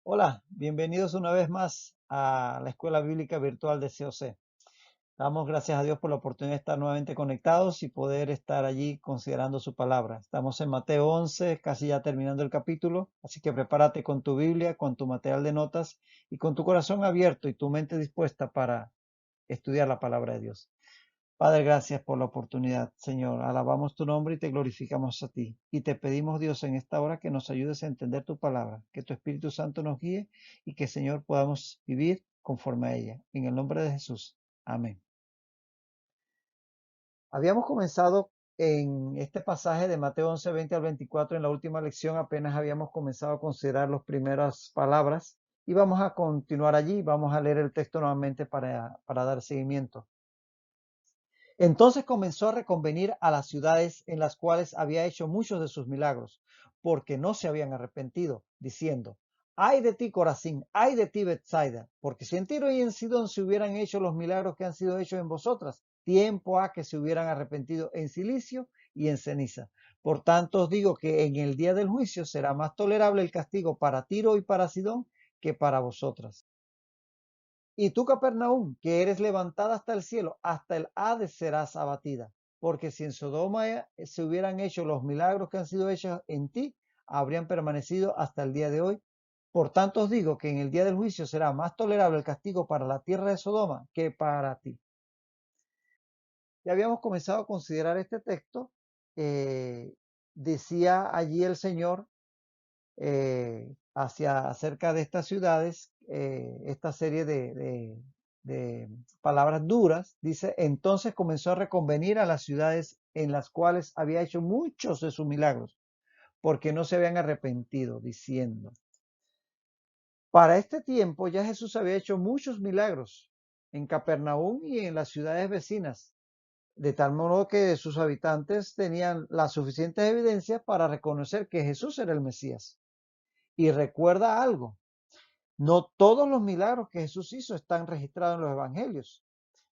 Hola, bienvenidos una vez más a la Escuela Bíblica Virtual de COC. Damos gracias a Dios por la oportunidad de estar nuevamente conectados y poder estar allí considerando su palabra. Estamos en Mateo 11, casi ya terminando el capítulo, así que prepárate con tu Biblia, con tu material de notas y con tu corazón abierto y tu mente dispuesta para estudiar la palabra de Dios. Padre, gracias por la oportunidad, Señor. Alabamos tu nombre y te glorificamos a ti. Y te pedimos, Dios, en esta hora que nos ayudes a entender tu palabra, que tu Espíritu Santo nos guíe y que, Señor, podamos vivir conforme a ella. En el nombre de Jesús. Amén. Habíamos comenzado en este pasaje de Mateo 11, 20 al 24. En la última lección apenas habíamos comenzado a considerar las primeras palabras y vamos a continuar allí. Vamos a leer el texto nuevamente para dar seguimiento. Entonces comenzó a reconvenir a las ciudades en las cuales había hecho muchos de sus milagros, porque no se habían arrepentido, diciendo: ay de ti, Corazín, ay de ti, Betsaida, porque si en Tiro y en Sidón se hubieran hecho los milagros que han sido hechos en vosotras, tiempo ha que se hubieran arrepentido en silicio y en ceniza. Por tanto os digo que en el día del juicio será más tolerable el castigo para Tiro y para Sidón que para vosotras. Y tú, Capernaum, que eres levantada hasta el cielo, hasta el Hades serás abatida. Porque si en Sodoma se hubieran hecho los milagros que han sido hechos en ti, habrían permanecido hasta el día de hoy. Por tanto os digo que en el día del juicio será más tolerable el castigo para la tierra de Sodoma que para ti. Ya habíamos comenzado a considerar este texto. eh, Decía allí el Señor acerca de estas ciudades, esta serie de palabras duras. Dice: entonces comenzó a reconvenir a las ciudades en las cuales había hecho muchos de sus milagros, porque no se habían arrepentido, diciendo. Para este tiempo ya Jesús había hecho muchos milagros en Capernaum y en las ciudades vecinas, de tal modo que sus habitantes tenían las suficientes evidencias para reconocer que Jesús era el Mesías. Y recuerda algo: no todos los milagros que Jesús hizo están registrados en los evangelios.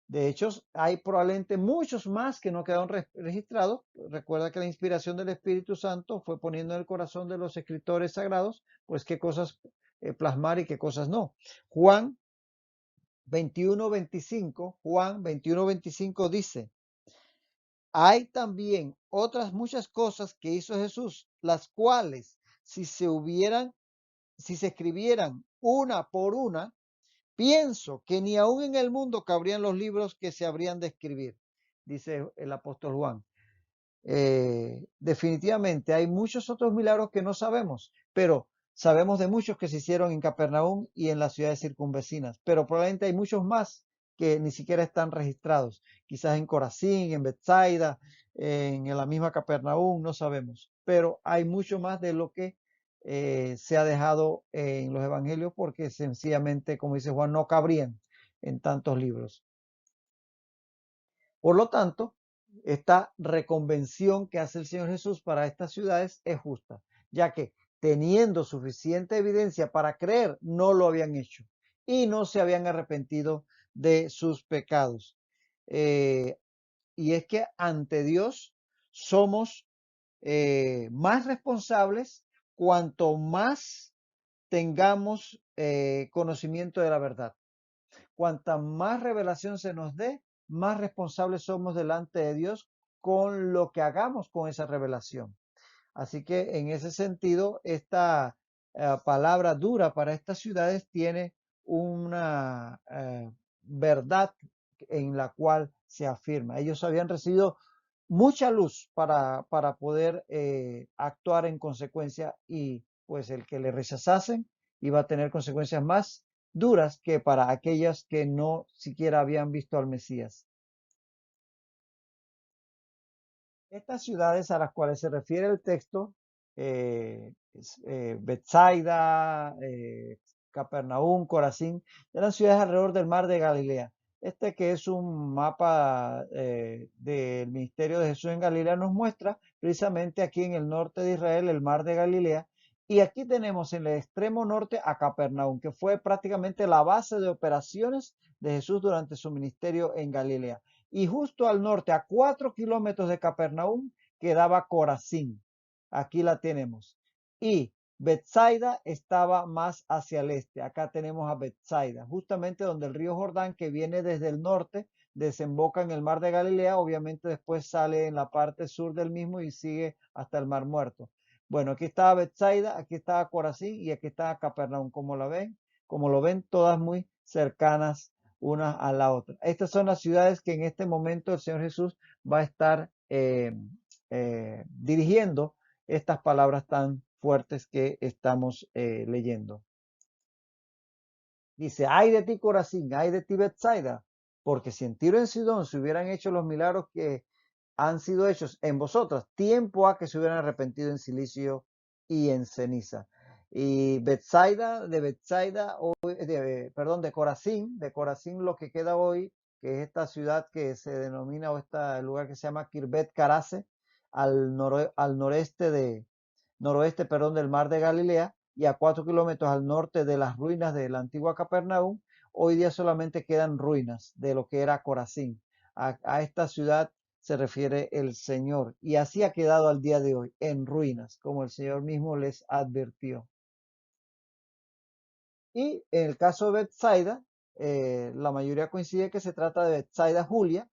De hecho, hay probablemente muchos más que no quedaron registrados. Recuerda que la inspiración del Espíritu Santo fue poniendo en el corazón de los escritores sagrados, pues qué cosas plasmar y qué cosas no. Juan 21:25 dice: hay también otras muchas cosas que hizo Jesús, las cuales si se escribieran una por una, pienso que ni aún en el mundo cabrían los libros que se habrían de escribir, dice el apóstol Juan. Definitivamente hay muchos otros milagros que no sabemos, pero sabemos de muchos que se hicieron en Capernaum y en las ciudades circunvecinas, pero probablemente hay muchos más que ni siquiera están registrados, quizás en Corazín, en Betsaida, en la misma Capernaum, no sabemos, pero hay mucho más de lo que se ha dejado en los evangelios, porque sencillamente, como dice Juan, no cabrían en tantos libros. Por lo tanto, esta reconvención que hace el Señor Jesús para estas ciudades es justa, ya que teniendo suficiente evidencia para creer, no lo habían hecho y no se habían arrepentido de sus pecados. Eh, y es que ante Dios somos más responsables cuanto más tengamos conocimiento de la verdad. Cuanta más revelación se nos dé, más responsables somos delante de Dios con lo que hagamos con esa revelación. Así que en ese sentido, esta palabra dura para estas ciudades tiene una verdad en la cual se afirma. Ellos habían recibido mucha luz para poder actuar en consecuencia, y pues el que le rechazasen iba a tener consecuencias más duras que para aquellas que no siquiera habían visto al Mesías. Estas ciudades a las cuales se refiere el texto, Betsaida, Capernaum, Corazín, eran ciudades alrededor del mar de Galilea. Este, que es un mapa del ministerio de Jesús en Galilea, nos muestra precisamente aquí en el norte de Israel el mar de Galilea. Y aquí tenemos en el extremo norte a Capernaum, que fue prácticamente la base de operaciones de Jesús durante su ministerio en Galilea. Y justo al norte, a 4 kilómetros de Capernaum, quedaba Corazín. Aquí la tenemos. Y Betsaida estaba más hacia el este. Acá tenemos a Betsaida, justamente donde el río Jordán, que viene desde el norte, desemboca en el mar de Galilea, obviamente después sale en la parte sur del mismo y sigue hasta el mar Muerto. Bueno, aquí estaba Betsaida, aquí estaba Corazín y aquí estaba Capernaum. Como la ven, como lo ven, todas muy cercanas una a la otra. Estas son las ciudades que en este momento el Señor Jesús va a estar dirigiendo estas palabras tan fuertes que estamos leyendo. Dice, ay de ti Corazín, ay de ti Betsaida, porque si en Tiro y en Sidón se hubieran hecho los milagros que han sido hechos en vosotras, tiempo a que se hubieran arrepentido en silicio y en ceniza. Y Betsaida, perdón, de Corazín lo que queda hoy, que es esta ciudad que se denomina, o el lugar que se llama Kirbet Karase, al noroeste, perdón, del mar de Galilea, y a 4 kilómetros al norte de las ruinas de la antigua Capernaum. Hoy día solamente quedan ruinas de lo que era Corazín. A esta ciudad se refiere el Señor, y así ha quedado al día de hoy, en ruinas, como el Señor mismo les advirtió. Y en el caso de Betsaida, la mayoría coincide que se trata de Betsaida Julia.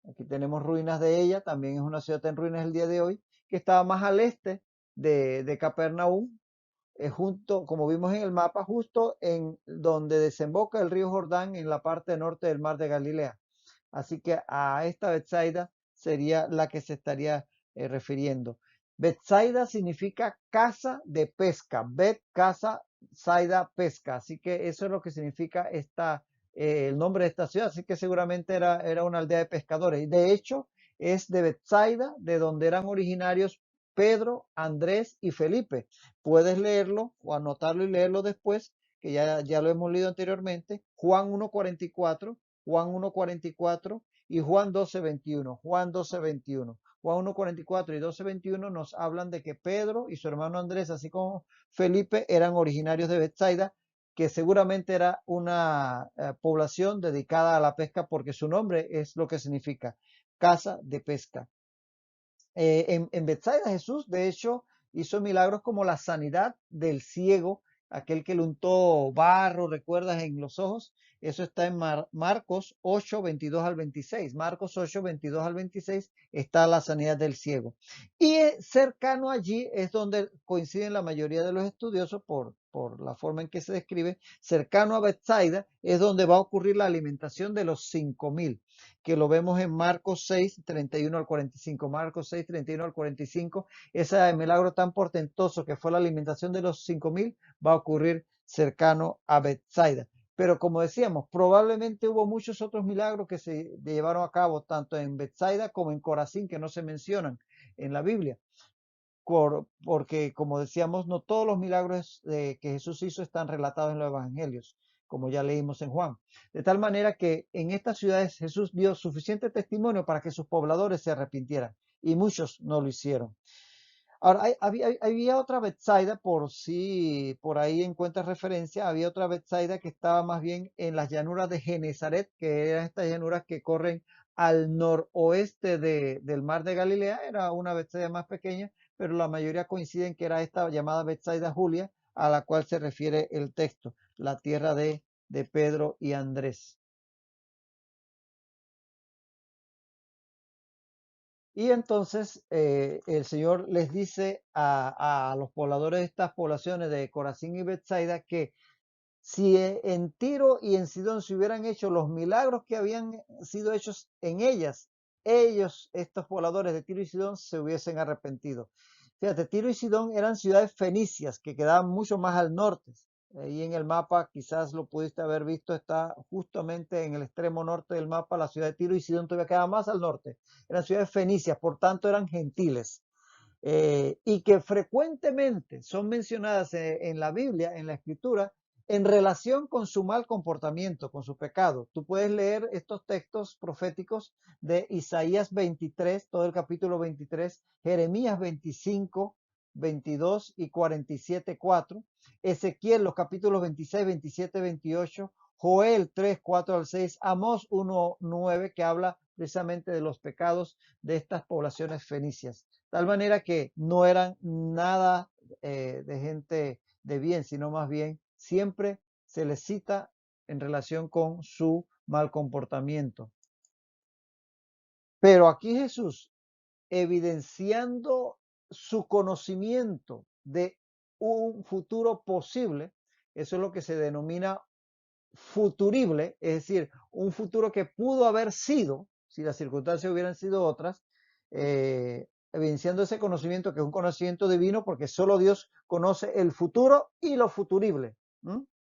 Aquí tenemos ruinas de ella, también es una ciudad en ruinas el día de hoy, que estaba más al este de Capernaum, junto, como vimos en el mapa, justo en donde desemboca el río Jordán en la parte norte del mar de Galilea. Así que a esta Betsaida sería la que se estaría refiriendo. Betsaida significa casa de pesca. Bet, casa, Saida, pesca. Así que eso es lo que significa el nombre de esta ciudad. Así que seguramente era una aldea de pescadores. Y de hecho, es de Betsaida, de donde eran originarios Pedro, Andrés y Felipe. Puedes leerlo o anotarlo y leerlo después, que ya lo hemos leído anteriormente. Juan 1:44, Juan 1:44 y Juan 12:21. Juan 12:21. Juan 1:44 y 12:21 nos hablan de que Pedro y su hermano Andrés, así como Felipe, eran originarios de Betsaida, que seguramente era una población dedicada a la pesca, porque su nombre es lo que significa casa de pesca. En Betsaida Jesús, de hecho, hizo milagros como la sanidad del ciego, aquel que le untó barro, recuerdas, en los ojos. Eso está en Marcos 8:22 al 26. Marcos 8:22 al 26 está la sanidad del ciego. Y cercano allí es donde coinciden la mayoría de los estudiosos por la forma en que se describe. Cercano a Betsaida es donde va a ocurrir la alimentación de los 5,000, que lo vemos en Marcos 6:31 al 45. Marcos 6:31 al 45. Ese milagro tan portentoso que fue la alimentación de los 5,000 va a ocurrir cercano a Betsaida. Pero como decíamos, probablemente hubo muchos otros milagros que se llevaron a cabo tanto en Betsaida como en Corazín, que no se mencionan en la Biblia. Porque, como decíamos, no todos los milagros que Jesús hizo están relatados en los evangelios, como ya leímos en Juan. De tal manera que en estas ciudades Jesús dio suficiente testimonio para que sus pobladores se arrepintieran, y muchos no lo hicieron. Ahora, había otra Betsaida, por si por ahí encuentras referencia, había otra Betsaida que estaba más bien en las llanuras de Genezaret, que eran estas llanuras que corren al noroeste del mar de Galilea. Era una Betsaida más pequeña, pero la mayoría coinciden que era esta llamada Betsaida Julia, a la cual se refiere el texto, la tierra de Pedro y Andrés. Y entonces el Señor les dice a los pobladores de estas poblaciones de Corazín y Betsaida que si en Tiro y en Sidón se hubieran hecho los milagros que habían sido hechos en ellas, ellos, estos pobladores de Tiro y Sidón, se hubiesen arrepentido. Fíjate, Tiro y Sidón eran ciudades fenicias que quedaban mucho más al norte. Ahí en el mapa, quizás lo pudiste haber visto, está justamente en el extremo norte del mapa. La ciudad de Tiro y Sidón todavía quedaba más al norte. Eran ciudades fenicias, por tanto eran gentiles. Y que frecuentemente son mencionadas en la Biblia, en la Escritura, en relación con su mal comportamiento, con su pecado. Tú puedes leer estos textos proféticos de Isaías 23, todo el capítulo 23, Jeremías 25, 22 y 47:4, Ezequiel los capítulos 26, 27, 28, Joel 3, 4 al 6, Amós 1, 9, que habla precisamente de los pecados de estas poblaciones fenicias. Tal manera que no eran nada de gente de bien, sino más bien siempre se les cita en relación con su mal comportamiento. Pero aquí Jesús, evidenciando su conocimiento de un futuro posible, eso es lo que se denomina futurible, es decir, un futuro que pudo haber sido, si las circunstancias hubieran sido otras, evidenciando ese conocimiento que es un conocimiento divino, porque solo Dios conoce el futuro y lo futurible,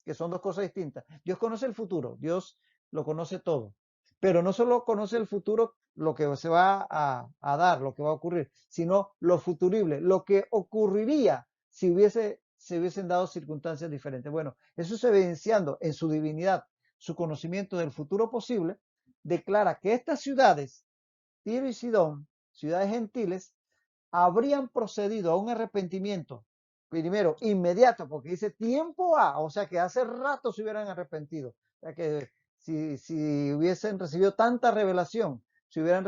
que son dos cosas distintas. Dios conoce el futuro, Dios lo conoce todo, pero no solo conoce el futuro, lo que se va a dar, lo que va a ocurrir, sino lo futurible, lo que ocurriría si se hubiesen dado circunstancias diferentes. Bueno, Jesús, evidenciando en su divinidad su conocimiento del futuro posible, declara que estas ciudades, Tiro y Sidón, ciudades gentiles, habrían procedido a un arrepentimiento, primero, inmediato, porque dice tiempo a, o sea que hace rato se hubieran arrepentido. O sea que si hubiesen recibido tanta revelación, se hubieran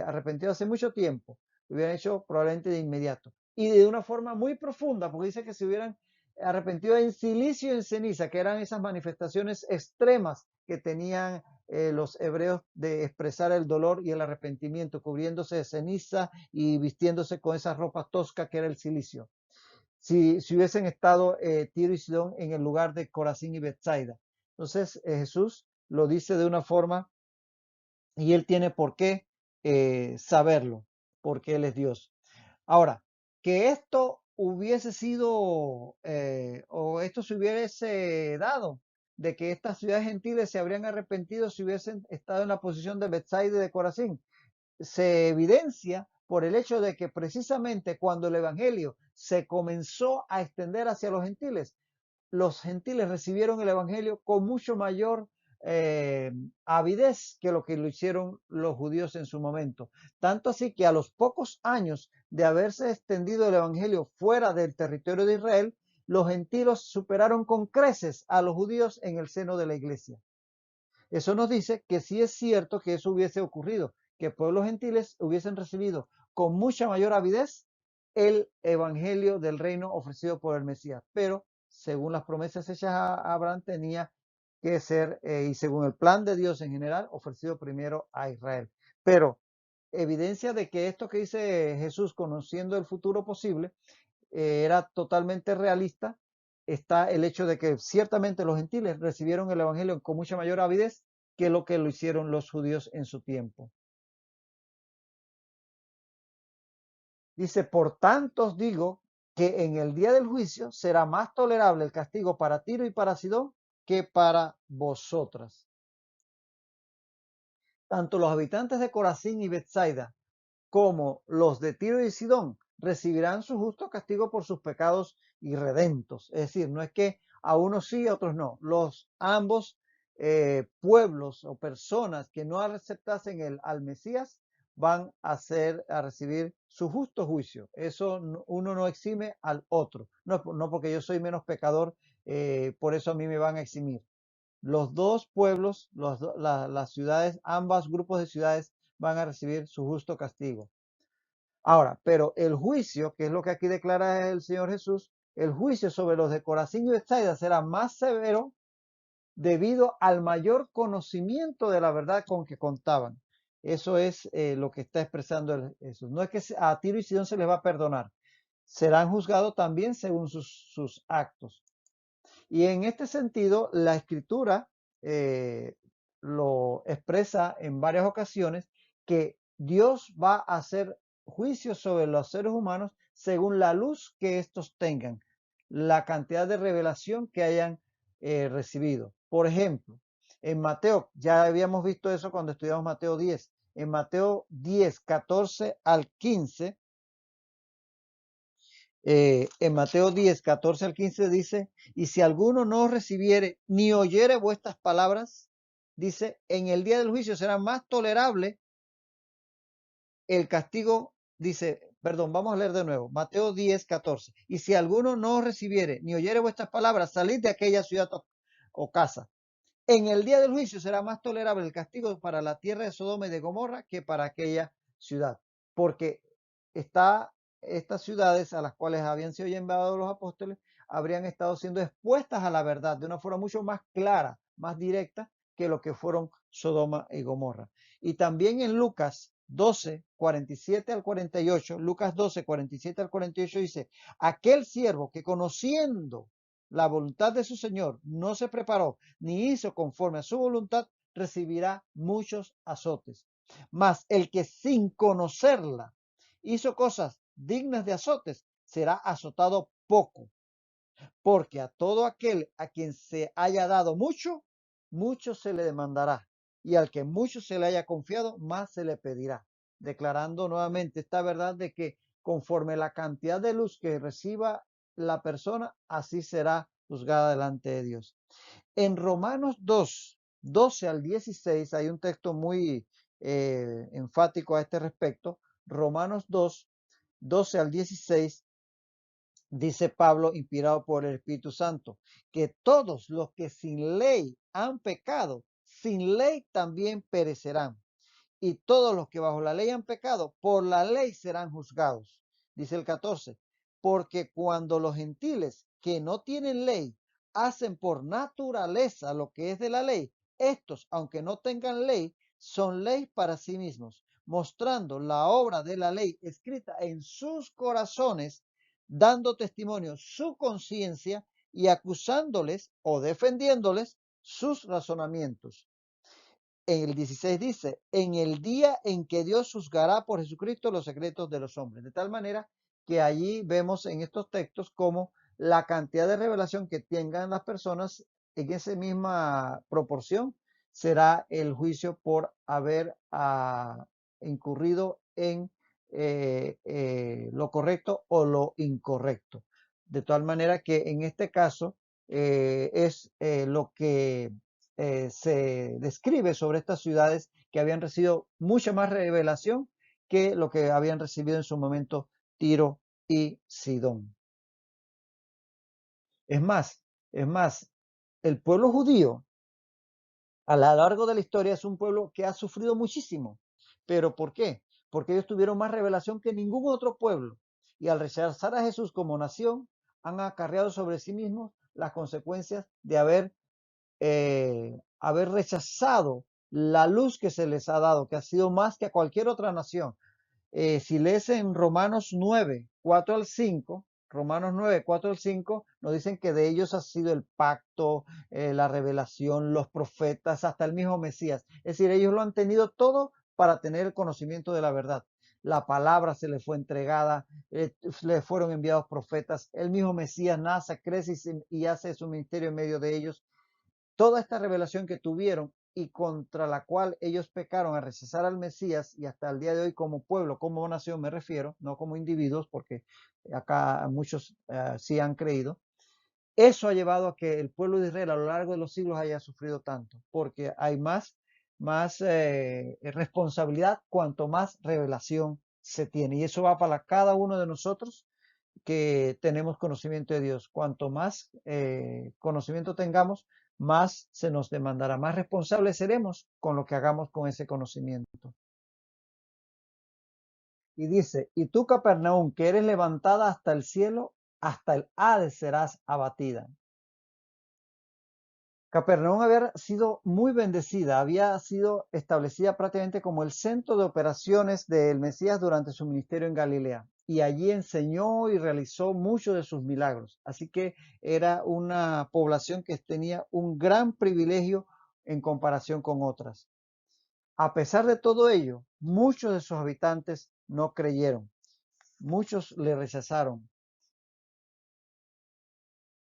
arrepentido hace mucho tiempo, lo hubieran hecho probablemente de inmediato. Y de una forma muy profunda, porque dice que se hubieran arrepentido en silicio y en ceniza, que eran esas manifestaciones extremas que tenían los hebreos de expresar el dolor y el arrepentimiento, cubriéndose de ceniza y vistiéndose con esa ropa tosca que era el silicio. Si hubiesen estado Tiro y Sidón en el lugar de Corazín y Betsaida. Entonces Jesús lo dice de una forma y él tiene por qué saberlo, porque él es Dios. Ahora, que esto hubiese sido o esto se hubiese dado de que estas ciudades gentiles se habrían arrepentido si hubiesen estado en la posición de Betsaida y de Corazín, se evidencia por el hecho de que precisamente cuando el evangelio se comenzó a extender hacia los gentiles recibieron el evangelio con mucho mayor avidez que lo que lo hicieron los judíos en su momento. Tanto así que a los pocos años de haberse extendido el evangelio fuera del territorio de Israel, los gentiles superaron con creces a los judíos en el seno de la iglesia. Eso nos dice que sí es cierto que eso hubiese ocurrido, que pueblos gentiles hubiesen recibido con mucha mayor avidez el evangelio del reino ofrecido por el Mesías, pero según las promesas hechas a Abraham tenía que ser, y según el plan de Dios en general, ofrecido primero a Israel. Pero evidencia de que esto que dice Jesús, conociendo el futuro posible, era totalmente realista, está el hecho de que ciertamente los gentiles recibieron el evangelio con mucha mayor avidez que lo hicieron los judíos en su tiempo. Dice, por tanto os digo que en el día del juicio será más tolerable el castigo para Tiro y para Sidón que para vosotras. Tanto los habitantes de Corazín y Betsaida como los de Tiro y Sidón recibirán su justo castigo por sus pecados irredentos. Es decir, no es que a unos sí, a otros no. Los ambos pueblos o personas que no aceptasen al Mesías van a recibir su justo juicio. Eso uno no exime al otro. No porque yo soy menos pecador, por eso a mí me van a eximir. Los dos pueblos, las ciudades, ambos grupos de ciudades van a recibir su justo castigo. Ahora, pero el juicio, que es lo que aquí declara el Señor Jesús, el juicio sobre los de Corazín y Betsaida será más severo debido al mayor conocimiento de la verdad con que contaban. Eso es lo que está expresando Jesús. No es que a Tiro y Sidón se les va a perdonar. Serán juzgados también según sus actos. Y en este sentido, la escritura lo expresa en varias ocasiones que Dios va a hacer juicios sobre los seres humanos según la luz que estos tengan, la cantidad de revelación que hayan recibido. Por ejemplo, en Mateo, ya habíamos visto eso cuando estudiamos Mateo 10, en Mateo 10, 14 al 15, en Mateo 10, 14 al 15 dice, y si alguno no recibiere ni oyere vuestras palabras, dice, en el día del juicio será más tolerable el castigo, dice, perdón, vamos a leer de nuevo, Mateo 10, 14, y si alguno no recibiere ni oyere vuestras palabras, salid de aquella ciudad o casa. En el día del juicio será más tolerable el castigo para la tierra de Sodoma y de Gomorra que para aquella ciudad, porque está estas ciudades a las cuales habían sido enviados los apóstoles habrían estado siendo expuestas a la verdad de una forma mucho más clara, más directa que lo que fueron Sodoma y Gomorra. Y también en Lucas 12, 47 al 48, Lucas 12, 47 al 48 dice, aquel siervo que conociendo la voluntad de su Señor no se preparó ni hizo conforme a su voluntad, recibirá muchos azotes. Mas el que sin conocerla hizo cosas dignas de azotes, será azotado poco. Porque a todo aquel a quien se haya dado mucho, mucho se le demandará. Y al que mucho se le haya confiado, más se le pedirá. Declarando nuevamente esta verdad de que conforme la cantidad de luz que reciba la persona, así será juzgada delante de Dios. En Romanos 2, 12 al 16, hay un texto muy enfático a este respecto. Romanos 2, 12 al 16, dice Pablo, inspirado por el Espíritu Santo, que todos los que sin ley han pecado, sin ley también perecerán. Y todos los que bajo la ley han pecado, por la ley serán juzgados. Dice el 14, porque cuando los gentiles que no tienen ley hacen por naturaleza lo que es de la ley, estos, aunque no tengan ley, son ley para sí mismos, mostrando la obra de la ley escrita en sus corazones, dando testimonio su conciencia y acusándoles o defendiéndoles sus razonamientos. En el 16 dice, en el día en que Dios juzgará por Jesucristo los secretos de los hombres. De tal manera que allí vemos en estos textos como la cantidad de revelación que tengan las personas en esa misma proporción será el juicio por haber incurrido en lo correcto o lo incorrecto. De tal manera que en este caso es lo que se describe sobre estas ciudades que habían recibido mucha más revelación que lo que habían recibido en su momento Tiro y Sidón. Es más, es más, el pueblo judío a lo largo de la historia es un pueblo que ha sufrido muchísimo. ¿Pero por qué? Porque ellos tuvieron más revelación que ningún otro pueblo. Y al rechazar a Jesús como nación, han acarreado sobre sí mismos las consecuencias de haber rechazado la luz que se les ha dado, que ha sido más que a cualquier otra nación. Si lees en Romanos 9, 4 al 5, Romanos 9, 4 al 5, nos dicen que de ellos ha sido el pacto, la revelación, los profetas, hasta el mismo Mesías. Es decir, ellos lo han tenido todo para tener el conocimiento de la verdad. La palabra se les fue entregada, le fueron enviados profetas, el mismo Mesías nace, crece y hace su ministerio en medio de ellos. Toda esta revelación que tuvieron y contra la cual ellos pecaron a rechazar al Mesías, y hasta el día de hoy como pueblo, como nación me refiero, no como individuos, porque acá muchos sí han creído, eso ha llevado a que el pueblo de Israel a lo largo de los siglos haya sufrido tanto, porque hay más responsabilidad cuanto más revelación se tiene. Y eso va para cada uno de nosotros que tenemos conocimiento de Dios. Cuanto más conocimiento tengamos, más se nos demandará, más responsables seremos con lo que hagamos con ese conocimiento. Y dice, y tú, Capernaum, que eres levantada hasta el cielo, hasta el Hades serás abatida. Capernaum había sido muy bendecida, había sido establecida prácticamente como el centro de operaciones del Mesías durante su ministerio en Galilea. Y allí enseñó y realizó muchos de sus milagros. Así que era una población que tenía un gran privilegio en comparación con otras. A pesar de todo ello, muchos de sus habitantes no creyeron. Muchos le rechazaron.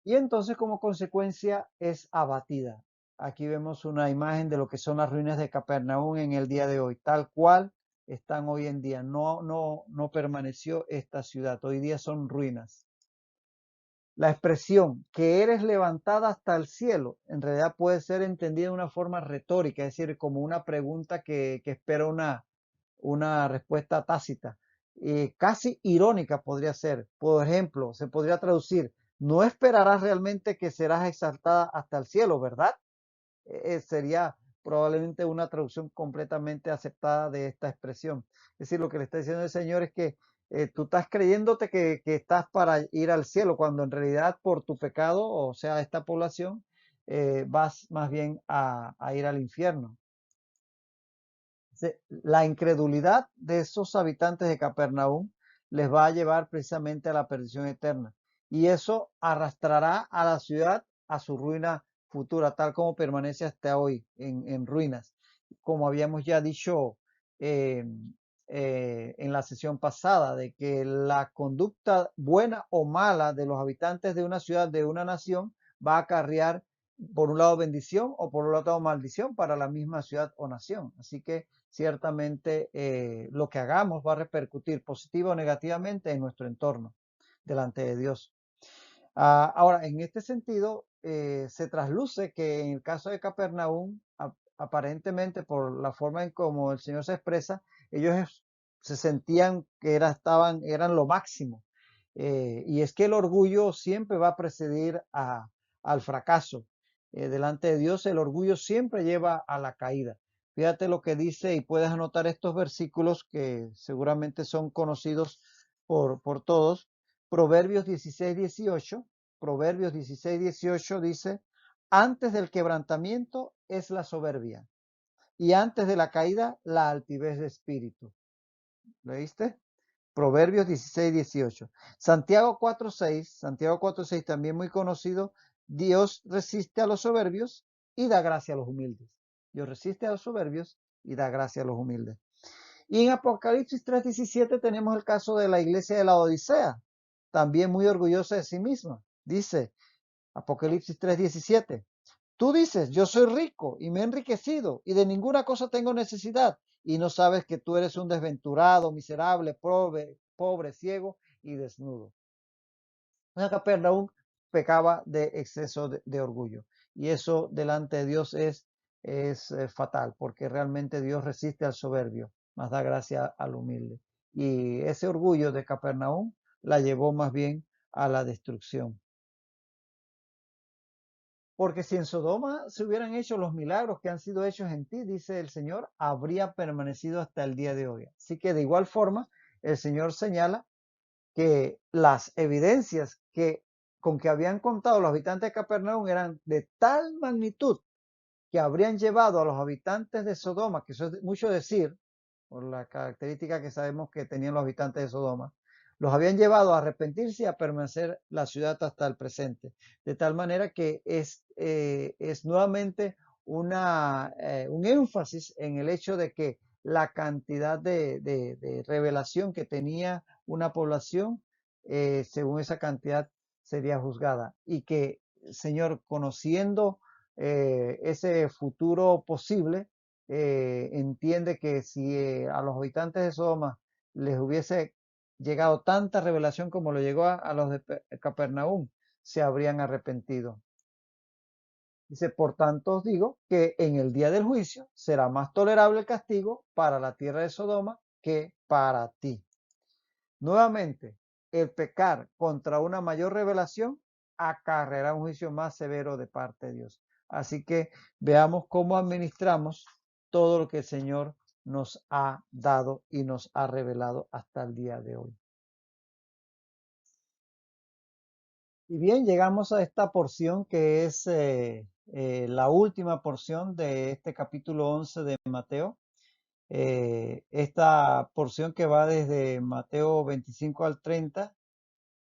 Y entonces como consecuencia es abatida. Aquí vemos una imagen de lo que son las ruinas de Capernaum en el día de hoy, tal cual están hoy en día. No permaneció esta ciudad, hoy día son ruinas. La expresión que eres levantada hasta el cielo en realidad puede ser entendida de una forma retórica, es decir, como una pregunta que espera una respuesta tácita. Casi irónica podría ser. Por ejemplo, se podría traducir, no esperarás realmente que serás exaltada hasta el cielo, ¿verdad? Sería probablemente una traducción completamente aceptada de esta expresión. Es decir, lo que le está diciendo el Señor es que tú estás creyéndote que estás para ir al cielo, cuando en realidad por tu pecado, o sea, esta población, vas más bien a ir al infierno. La incredulidad de esos habitantes de Capernaum les va a llevar precisamente a la perdición eterna. Y eso arrastrará a la ciudad a su ruina futura, tal como permanece hasta hoy en ruinas. Como habíamos ya dicho eh, en la sesión pasada, de que la conducta buena o mala de los habitantes de una ciudad, de una nación, va a acarrear por un lado bendición o por otro lado maldición para la misma ciudad o nación. Así que ciertamente lo que hagamos va a repercutir positiva o negativamente en nuestro entorno delante de Dios. Ahora, en este sentido, se trasluce que en el caso de Capernaum, aparentemente por la forma en cómo el Señor se expresa, ellos se sentían que eran lo máximo. Y es que el orgullo siempre va a preceder al fracaso. Delante de Dios, el orgullo siempre lleva a la caída. Fíjate lo que dice, y puedes anotar estos versículos que seguramente son conocidos por todos. Proverbios 16:18. Proverbios 16:18 dice: antes del quebrantamiento es la soberbia, y antes de la caída la altivez de espíritu. ¿Leíste? Proverbios 16:18. Santiago 4:6 también muy conocido: Dios resiste a los soberbios y da gracia a los humildes. Dios resiste a los soberbios y da gracia a los humildes. Y en Apocalipsis 3:17 tenemos el caso de la iglesia de la Odisea, también muy orgullosa de sí misma. Dice Apocalipsis 3:17: tú dices, yo soy rico y me he enriquecido y de ninguna cosa tengo necesidad, y no sabes que tú eres un desventurado, miserable, pobre, ciego y desnudo. Capernaum pecaba de exceso de orgullo, y eso delante de Dios es fatal, porque realmente Dios resiste al soberbio, mas da gracia al humilde. Y ese orgullo de Capernaum la llevó más bien a la destrucción. Porque si en Sodoma se hubieran hecho los milagros que han sido hechos en ti, dice el Señor, habría permanecido hasta el día de hoy. Así que de igual forma, el Señor señala que las evidencias con que habían contado los habitantes de Capernaum eran de tal magnitud que habrían llevado a los habitantes de Sodoma, que eso es mucho decir, por la característica que sabemos que tenían los habitantes de Sodoma, los habían llevado a arrepentirse y a permanecer la ciudad hasta el presente. De tal manera que es nuevamente un énfasis en el hecho de que la cantidad de revelación que tenía una población, según esa cantidad, sería juzgada. Y que el Señor, conociendo ese futuro posible, entiende que si a los habitantes de Sodoma les hubiese llegado tanta revelación como lo llegó a los de Capernaum, se habrían arrepentido. Dice, por tanto os digo que en el día del juicio será más tolerable el castigo para la tierra de Sodoma que para ti. Nuevamente, el pecar contra una mayor revelación acarreará un juicio más severo de parte de Dios. Así que veamos cómo administramos todo lo que el Señor nos ha dado y nos ha revelado hasta el día de hoy. Y bien, llegamos a esta porción que es la última porción de este capítulo 11 de Mateo. Esta porción que va desde Mateo 25 al 30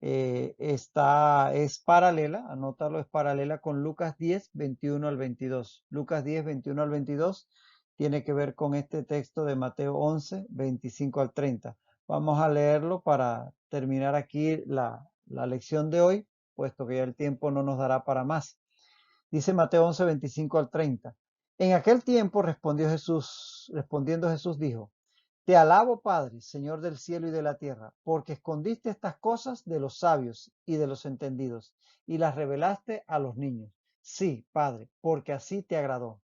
es paralela, anótalo, es paralela con Lucas 10, 21 al 22. Lucas 10, 21 al 22 tiene que ver con este texto de Mateo 11, 25 al 30. Vamos a leerlo para terminar aquí la lección de hoy, puesto que ya el tiempo no nos dará para más. Dice Mateo 11, 25 al 30. En aquel tiempo respondiendo Jesús dijo: te alabo, Padre, Señor del cielo y de la tierra, porque escondiste estas cosas de los sabios y de los entendidos, y las revelaste a los niños. Sí, Padre, porque así te agradó.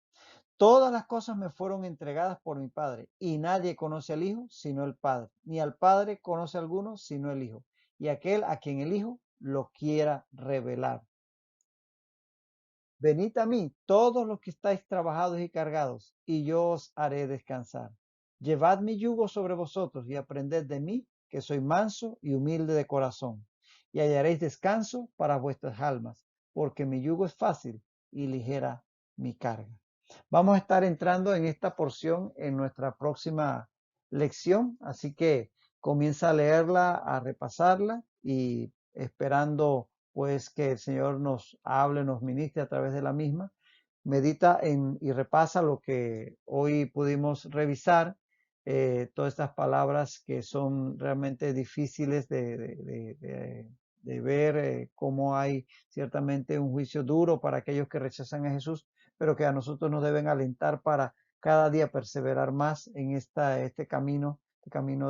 Todas las cosas me fueron entregadas por mi Padre, y nadie conoce al Hijo sino el Padre, ni al Padre conoce a alguno sino el Hijo, y aquel a quien el Hijo lo quiera revelar. Venid a mí, todos los que estáis trabajados y cargados, y yo os haré descansar. Llevad mi yugo sobre vosotros y aprended de mí, que soy manso y humilde de corazón, y hallaréis descanso para vuestras almas, porque mi yugo es fácil y ligera mi carga. Vamos a estar entrando en esta porción en nuestra próxima lección, así que comienza a leerla, a repasarla y esperando pues que el Señor nos hable, nos ministre a través de la misma. Medita y repasa lo que hoy pudimos revisar, todas estas palabras que son realmente difíciles de ver, cómo hay ciertamente un juicio duro para aquellos que rechazan a Jesús, pero que a nosotros nos deben alentar para cada día perseverar más en este camino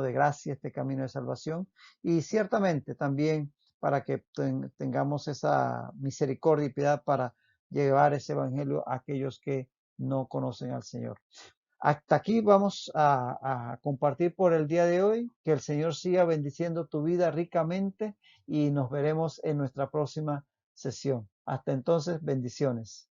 de gracia, este camino de salvación, y ciertamente también para que tengamos esa misericordia y piedad para llevar ese evangelio a aquellos que no conocen al Señor. Hasta aquí vamos a compartir por el día de hoy. Que el Señor siga bendiciendo tu vida ricamente y nos veremos en nuestra próxima sesión. Hasta entonces, bendiciones.